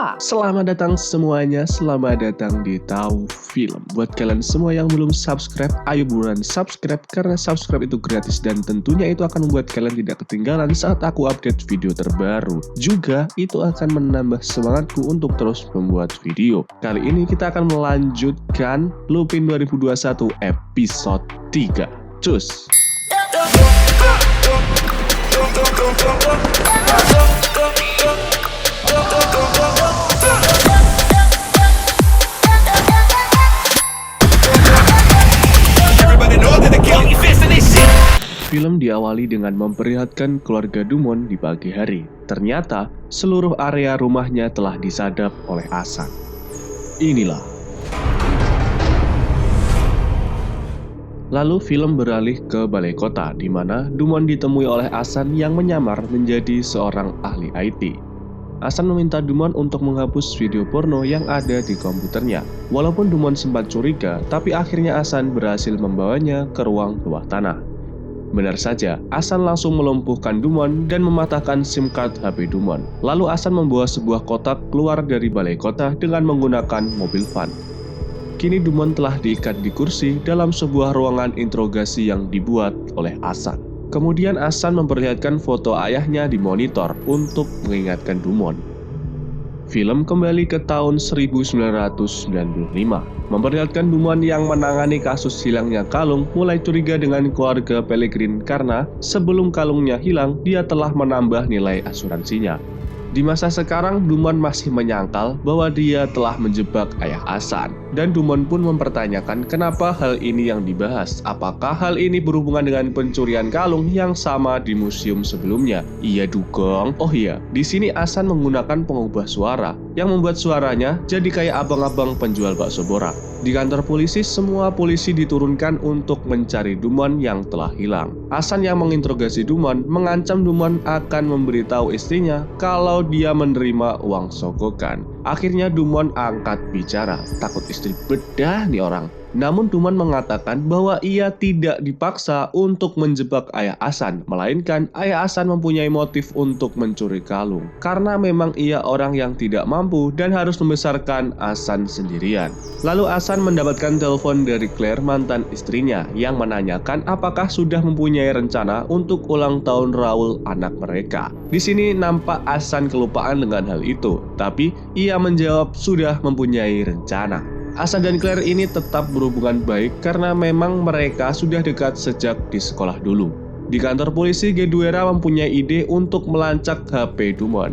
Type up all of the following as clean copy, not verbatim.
Selamat datang semuanya, selamat datang di Tahu Film. Buat kalian semua yang belum subscribe, ayo buruan subscribe karena subscribe itu gratis dan tentunya itu akan membuat kalian tidak ketinggalan saat aku update video terbaru. Juga itu akan menambah semangatku untuk terus membuat video. Kali ini kita akan melanjutkan Lupin 2021 episode 3. Cus! Film diawali dengan memperlihatkan keluarga Dumon di pagi hari. Ternyata, seluruh area rumahnya telah disadap oleh Asan. Inilah. Lalu film beralih ke balai kota, di mana Dumon ditemui oleh Asan yang menyamar menjadi seorang ahli IT. Asan meminta Dumon untuk menghapus video porno yang ada di komputernya. Walaupun Dumon sempat curiga, tapi akhirnya Asan berhasil membawanya ke ruang bawah tanah. Benar saja, Asan langsung melumpuhkan Dumon dan mematahkan SIM card HP Dumon. Lalu Asan membawa sebuah kotak keluar dari balai kota dengan menggunakan mobil van. Kini Dumon telah diikat di kursi dalam sebuah ruangan interogasi yang dibuat oleh Asan. Kemudian Asan memperlihatkan foto ayahnya di monitor untuk mengingatkan Dumon. Film kembali ke tahun 1995, memperlihatkan Dumon yang menangani kasus hilangnya kalung mulai curiga dengan keluarga Pellegrin karena sebelum kalungnya hilang, dia telah menambah nilai asuransinya. Di masa sekarang, Dumon masih menyangkal bahwa dia telah menjebak ayah Asan. Dan Dumon pun mempertanyakan kenapa hal ini yang dibahas. Apakah hal ini berhubungan dengan pencurian kalung yang sama di museum sebelumnya? Iya dugong. Oh iya, di sini Asan menggunakan pengubah suara yang membuat suaranya jadi kayak abang-abang penjual bakso borak. Di kantor polisi, semua polisi diturunkan untuk mencari Dumon yang telah hilang. Asan yang menginterogasi Dumon mengancam Dumon akan memberitahu istrinya kalau dia menerima uang sogokan. Akhirnya Dumon angkat bicara, takut istri bedah nih orang. Namun Dumon mengatakan bahwa ia tidak dipaksa untuk menjebak ayah Asan, melainkan ayah Asan mempunyai motif untuk mencuri kalung. Karena memang ia orang yang tidak mampu dan harus membesarkan Asan sendirian. Lalu Asan mendapatkan telepon dari Claire, mantan istrinya, yang menanyakan apakah sudah mempunyai rencana untuk ulang tahun Raul anak mereka. Di sini nampak Asan kelupaan dengan hal itu, tapi ia menjawab sudah mempunyai rencana. Asan dan Claire ini tetap berhubungan baik karena memang mereka sudah dekat sejak di sekolah dulu. Di kantor polisi, Geduera mempunyai ide untuk melacak HP Dumon.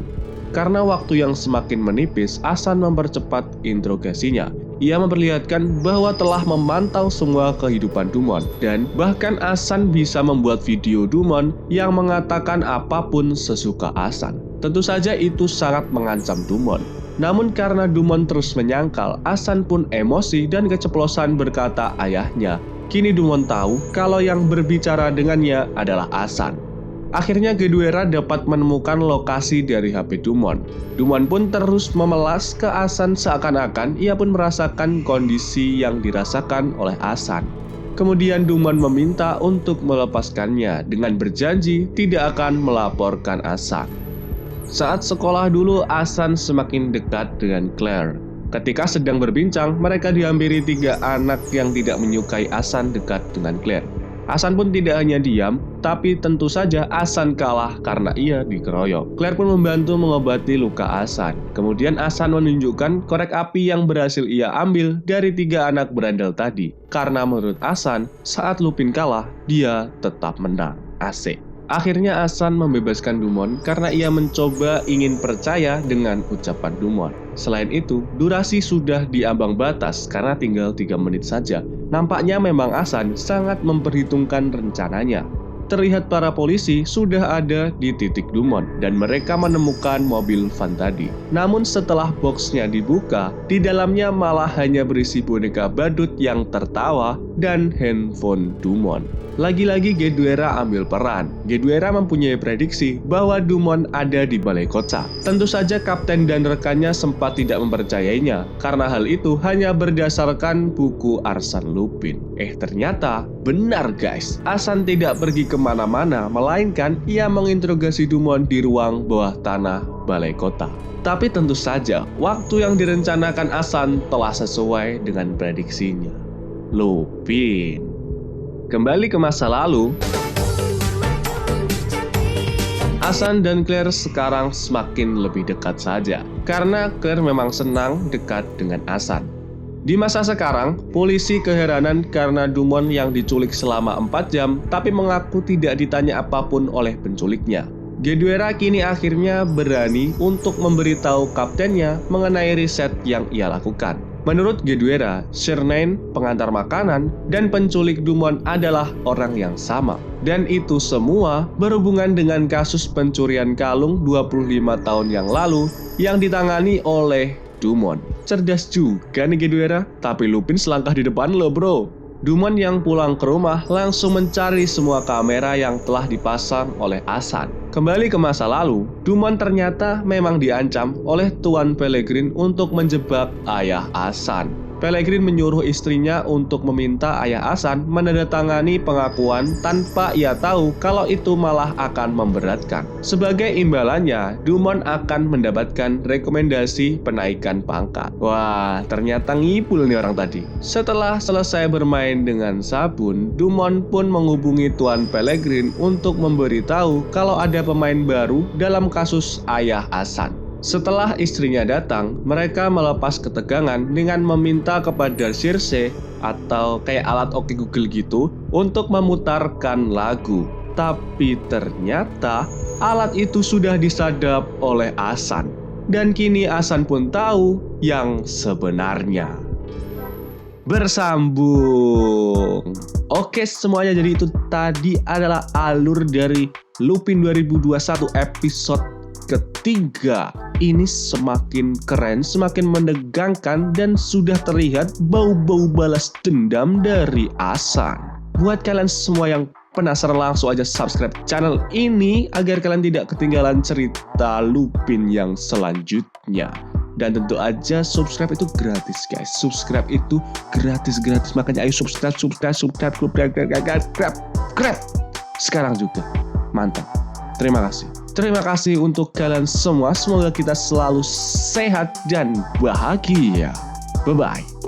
Karena waktu yang semakin menipis, Asan mempercepat interogasinya. Ia memperlihatkan bahwa telah memantau semua kehidupan Dumon, dan bahkan Asan bisa membuat video Dumon yang mengatakan apapun sesuka Asan. Tentu saja itu sangat mengancam Dumon. Namun karena Dumon terus menyangkal, Asan pun emosi dan keceplosan berkata ayahnya. Kini Dumon tahu kalau yang berbicara dengannya adalah Asan. Akhirnya Geduera dapat menemukan lokasi dari HP Dumon. Dumon pun terus memelas ke Asan seakan-akan ia pun merasakan kondisi yang dirasakan oleh Asan. Kemudian Dumon meminta untuk melepaskannya dengan berjanji tidak akan melaporkan Asan. Saat sekolah dulu, Asan semakin dekat dengan Claire. Ketika sedang berbincang, mereka dihampiri 3 anak yang tidak menyukai Asan dekat dengan Claire. Asan pun tidak hanya diam, tapi tentu saja Asan kalah karena ia dikeroyok. Claire pun membantu mengobati luka Asan. Kemudian Asan menunjukkan korek api yang berhasil ia ambil dari 3 anak berandal tadi. Karena menurut Asan, saat Lupin kalah, dia tetap menang. Asik. Akhirnya Asan membebaskan Dumon karena ia mencoba ingin percaya dengan ucapan Dumon. Selain itu, durasi sudah di ambang batas karena tinggal 3 menit saja. Nampaknya memang Asan sangat memperhitungkan rencananya. Terlihat para polisi sudah ada di titik Dumon dan mereka menemukan mobil van tadi. Namun setelah boxnya dibuka, di dalamnya malah hanya berisi boneka badut yang tertawa dan handphone Dumont. Lagi-lagi Geduera ambil peran. Geduera mempunyai prediksi bahwa Dumont ada di balai kota. Tentu saja kapten dan rekannya sempat tidak mempercayainya, karena hal itu hanya berdasarkan buku Arsène Lupin. Ternyata benar guys, Hasan tidak pergi kemana-mana, melainkan ia menginterogasi Dumont di ruang bawah tanah balai kota. Tapi tentu saja, waktu yang direncanakan Hasan telah sesuai dengan prediksinya. Lupin. Kembali ke masa lalu, Hasan dan Claire sekarang semakin lebih dekat saja, karena Claire memang senang dekat dengan Hasan. Di masa sekarang, polisi keheranan karena Dumont yang diculik selama 4 jam, tapi mengaku tidak ditanya apapun oleh penculiknya. Geduera kini akhirnya berani untuk memberitahu kaptennya mengenai riset yang ia lakukan. Menurut Geduera, Sirnain, pengantar makanan, dan penculik Dumont adalah orang yang sama. Dan itu semua berhubungan dengan kasus pencurian kalung 25 tahun yang lalu yang ditangani oleh Dumont. Cerdas juga nih Geduera, tapi Lupin selangkah di depan lo bro. Dumont yang pulang ke rumah langsung mencari semua kamera yang telah dipasang oleh Hasan. Kembali ke masa lalu, Dumont ternyata memang diancam oleh Tuan Pellegrin untuk menjebak ayah Hasan. Pellegrin menyuruh istrinya untuk meminta ayah Hasan menandatangani pengakuan tanpa ia tahu kalau itu malah akan memberatkan. Sebagai imbalannya, Dumont akan mendapatkan rekomendasi penaikan pangkat. Wah, ternyata ngipul nih orang tadi. Setelah selesai bermain dengan sabun, Dumont pun menghubungi Tuan Pellegrin untuk memberitahu kalau ada pemain baru dalam kasus ayah Hasan. Setelah istrinya datang, mereka melepas ketegangan dengan meminta kepada Circe atau kayak alat Oke Google gitu untuk memutarkan lagu. Tapi ternyata alat itu sudah disadap oleh Hasan. Dan kini Hasan pun tahu yang sebenarnya. Bersambung. Oke semuanya, jadi itu tadi adalah alur dari Lupin 2021 episode ketiga. Ini semakin keren, semakin menegangkan, dan sudah terlihat bau-bau balas dendam dari Hasan. Buat kalian semua yang penasaran, langsung aja subscribe channel ini agar kalian tidak ketinggalan cerita Lupin yang selanjutnya. Dan tentu aja subscribe itu gratis guys. Subscribe itu gratis. Makanya ayo subscribe sekarang juga. Mantap. Terima kasih untuk kalian semua. Semoga kita selalu sehat dan bahagia. Bye-bye.